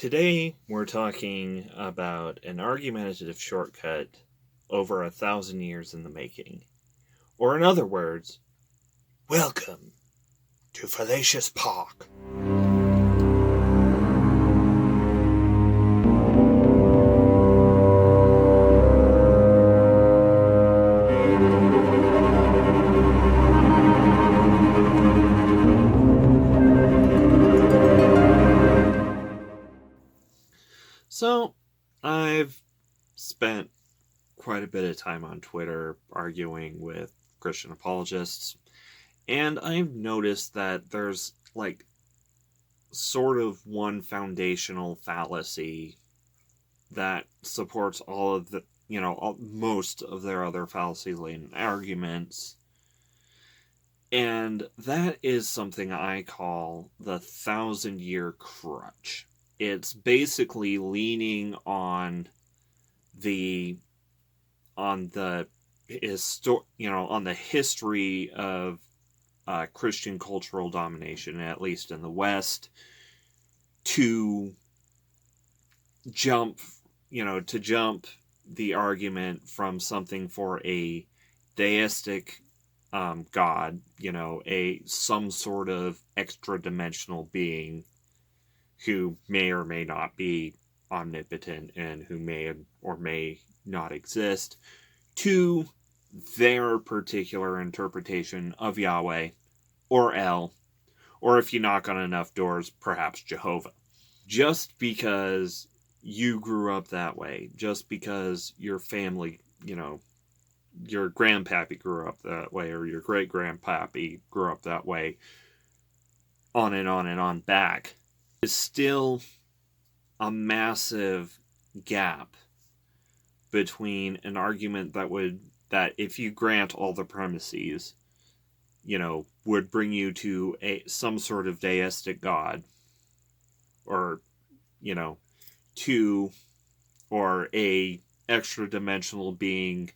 Today, we're talking about an argumentative shortcut over 1,000 years in the making. Or in other words, welcome to Fallacious Park. So, I've spent quite a bit of time on Twitter arguing with Christian apologists, and I've noticed that there's sort of one foundational fallacy that supports all of the, most of their other fallacy-laden arguments. And that is something I call the 1,000-year crutch. It's basically leaning on the history of Christian cultural domination, at least in the West, to jump the argument from something for a deistic God, some sort of extra-dimensional being who may or may not be omnipotent and who may or may not exist, to their particular interpretation of Yahweh, or El, or if you knock on enough doors, perhaps Jehovah. Just because you grew up that way, just because your family, your grandpappy grew up that way, or your great-grandpappy grew up that way, on and on and on back, is still a massive gap between an argument that if you grant all the premises, would bring you to some sort of deistic God, or, or a extra-dimensional being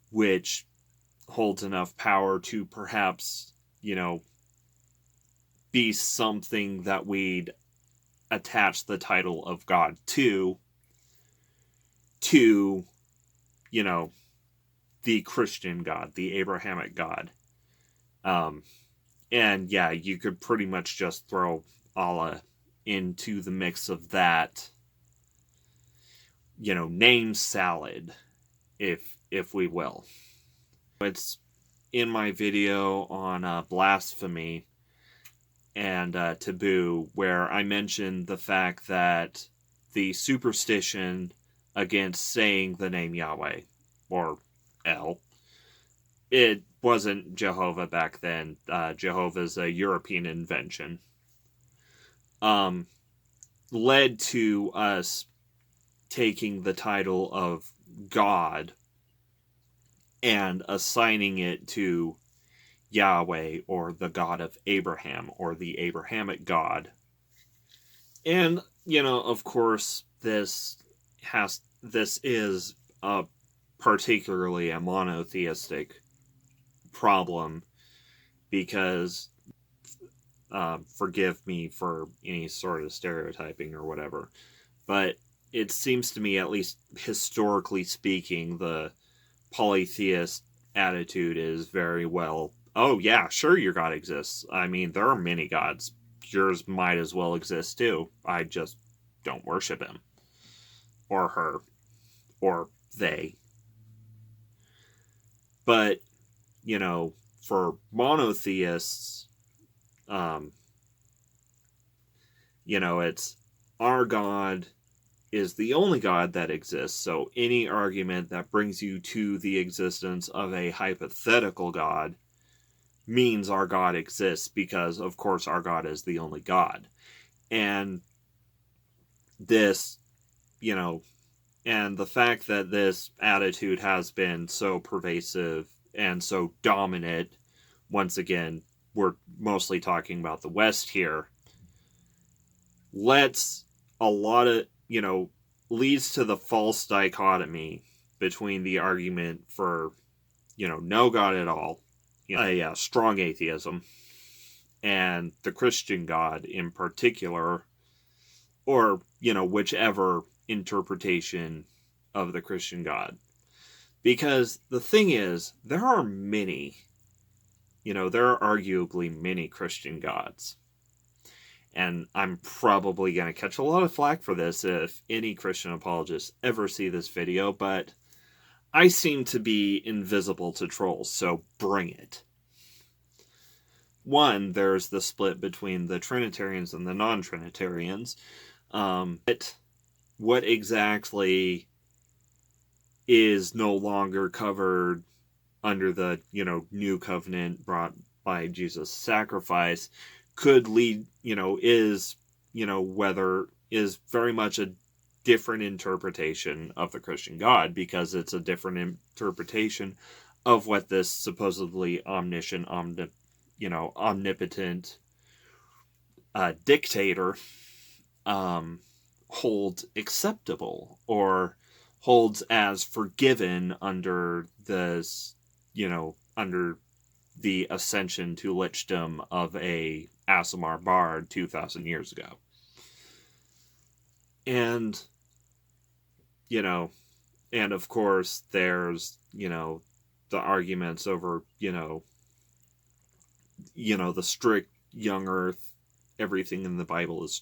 which holds enough power to perhaps, be something that we'd attach the title of God to, the Christian God, the Abrahamic God. And yeah, you could pretty much just throw Allah into the mix of that, name salad, if we will. It's in my video on blasphemy and taboo, where I mentioned the fact that the superstition against saying the name Yahweh, or El, it wasn't Jehovah back then. Jehovah's a European invention. Led to us taking the title of God and assigning it to Yahweh, or the God of Abraham, or the Abrahamic God. And, of course, this is particularly a monotheistic problem, because, forgive me for any sort of stereotyping or whatever, but it seems to me, at least historically speaking, the polytheist attitude is very well, oh yeah, sure, your God exists. I mean, there are many gods. Yours might as well exist too. I just don't worship him. Or her. Or they. But, for monotheists, it's our God is the only God that exists, so any argument that brings you to the existence of a hypothetical God means our God exists, because, of course, our God is the only God. And this, and the fact that this attitude has been so pervasive and so dominant, once again, we're mostly talking about the West here, leads to the false dichotomy between the argument for, no God at all, a strong atheism, and the Christian God in particular, or, whichever interpretation of the Christian God. Because the thing is, there are arguably many Christian gods. And I'm probably going to catch a lot of flack for this if any Christian apologists ever see this video, but I seem to be invisible to trolls, so bring it. One, there's the split between the Trinitarians and the non-Trinitarians. What exactly is no longer covered under the, new covenant brought by Jesus' sacrifice could lead, is very much a different interpretation of the Christian God, because it's a different interpretation of what this supposedly omniscient, omnipotent dictator holds acceptable or holds as forgiven under this, under the ascension to lichdom of a Aasimar bard 2,000 years ago. And, and of course there's, the arguments over, the strict young earth, everything in the Bible is,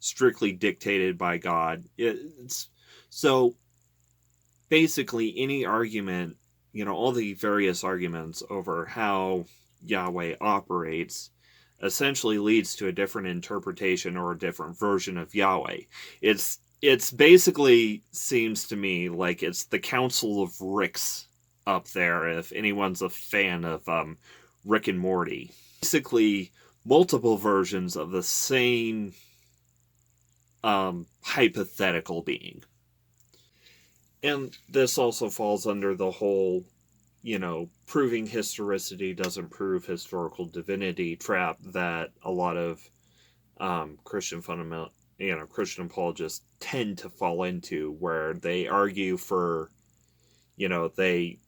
strictly dictated by God. So basically any argument, all the various arguments over how Yahweh operates essentially leads to a different interpretation or a different version of Yahweh. It's basically seems to me like it's the Council of Ricks up there, if anyone's a fan of Rick and Morty. Basically multiple versions of the same hypothetical being. And this also falls under the whole, proving historicity doesn't prove historical divinity trap that a lot of Christian Christian apologists tend to fall into, where they argue for, they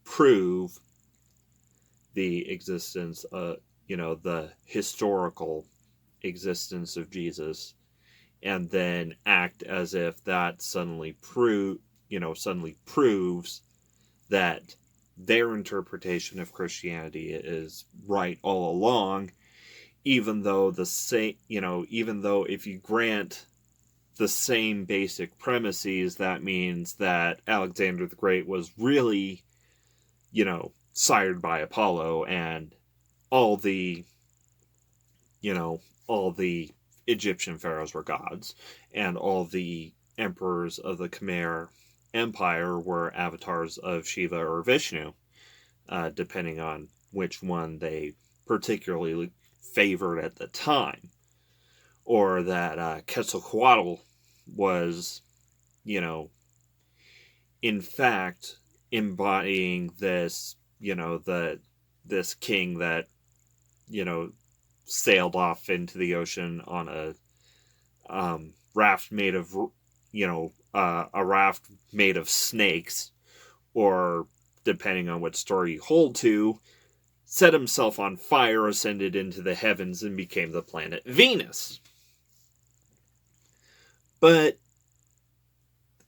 prove the existence of, the historical existence of Jesus, and then act as if that suddenly proves that their interpretation of Christianity is right all along, even though if you grant the same basic premises, that means that Alexander the Great was really, sired by Apollo, and all the Egyptian pharaohs were gods, and all the emperors of the Khmer Empire were avatars of Shiva or Vishnu, depending on which one they particularly favored at the time. Or that Quetzalcoatl was, in fact, embodying this, this king that, sailed off into the ocean on a raft made of, a raft made of snakes, or depending on what story you hold to, set himself on fire, ascended into the heavens, and became the planet Venus. But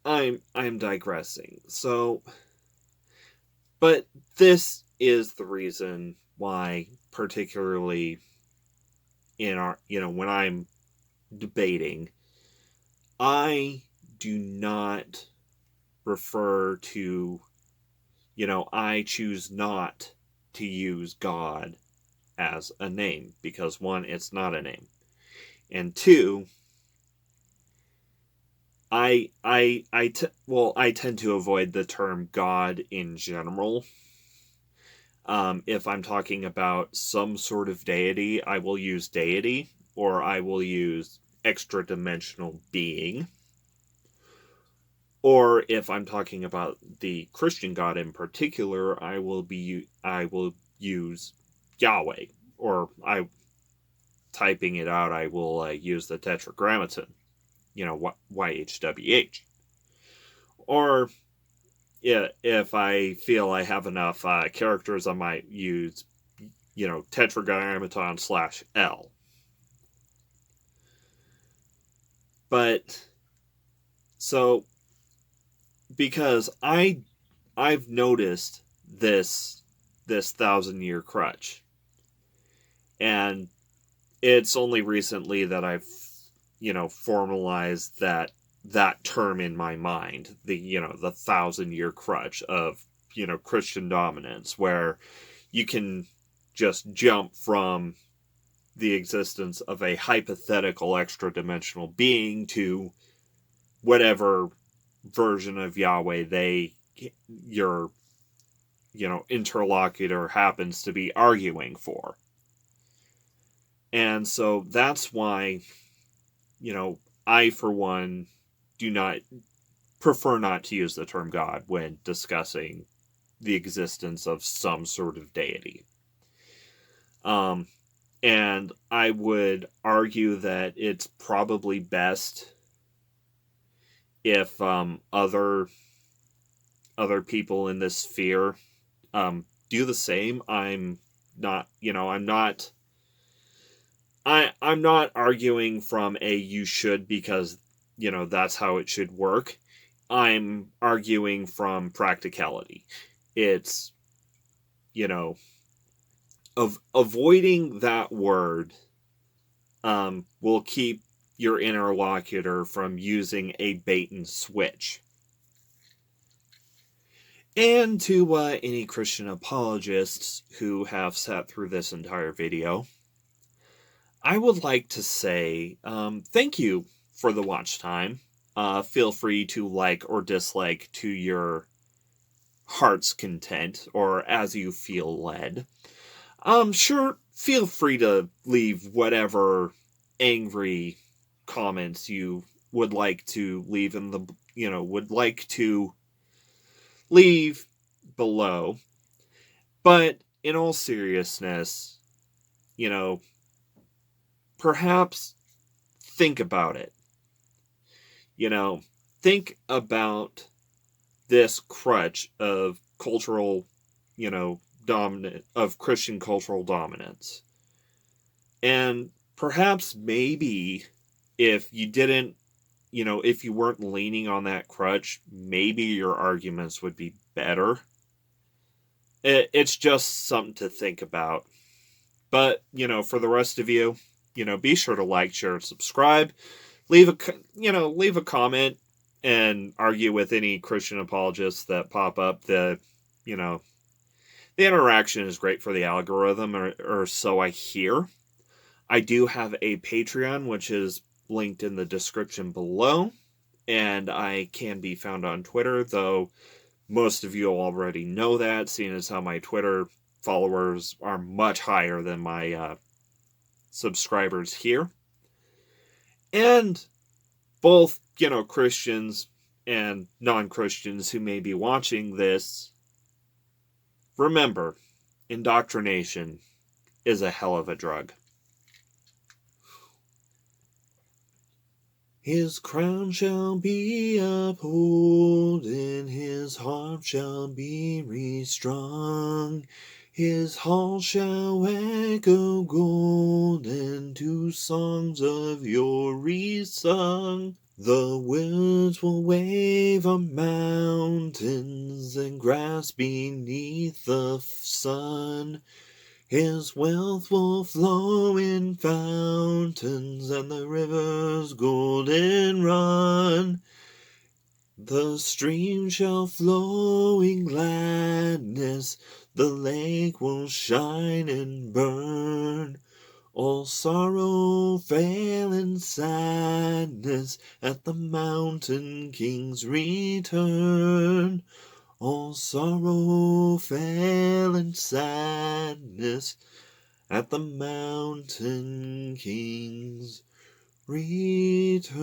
I'm digressing. But this is the reason why, particularly in our, when I'm debating, I do not refer to, I choose not to use God as a name, because one, it's not a name, and two, I tend to avoid the term God in general. If I'm talking about some sort of deity, I will use deity, or I will use extra-dimensional being. Or if I'm talking about the Christian God in particular, I will use Yahweh. Or typing it out, I will use the Tetragrammaton, YHWH. Or if I feel I have enough characters, I might use, Tetragrammaton /L. But so because I've noticed this 1,000-year crutch, and it's only recently that I've formalized that term in my mind, the 1,000-year crutch of Christian dominance, where you can just jump from the existence of a hypothetical extra-dimensional being to whatever version of Yahweh your interlocutor happens to be arguing for. And so that's why I, for one, prefer not to use the term God when discussing the existence of some sort of deity. And I would argue that it's probably best if other people in this sphere do the same. I'm not arguing from a you should because that's how it should work. I'm arguing from practicality. It's avoiding that word will keep your interlocutor from using a bait and switch. And to any Christian apologists who have sat through this entire video, I would like to say thank you for the watch time. Feel free to like or dislike to your heart's content, or as you feel led. Sure, feel free to leave whatever angry comments you would like to leave leave below. But in all seriousness, perhaps think about it. Think about this crutch of cultural, of Christian cultural dominance. And perhaps maybe if you didn't, if you weren't leaning on that crutch, maybe your arguments would be better. It's just something to think about. But, for the rest of you, be sure to like, share, and subscribe. Leave a comment and argue with any Christian apologists that pop up. The interaction is great for the algorithm, or so I hear. I do have a Patreon, which is linked in the description below, and I can be found on Twitter, though most of you already know that, seeing as how my Twitter followers are much higher than my subscribers here. And both, Christians and non-Christians who may be watching this, remember, indoctrination is a hell of a drug. His crown shall be upholden, his harp shall be restrung, his hall shall echo golden to songs of yore resung. The winds will wave on mountains and grass beneath the sun. His wealth will flow in fountains, and the rivers golden run. The stream shall flow in gladness, the lake will shine and burn. All sorrow fail in sadness at the mountain king's return. All sorrow fail in sadness at the mountain king's return.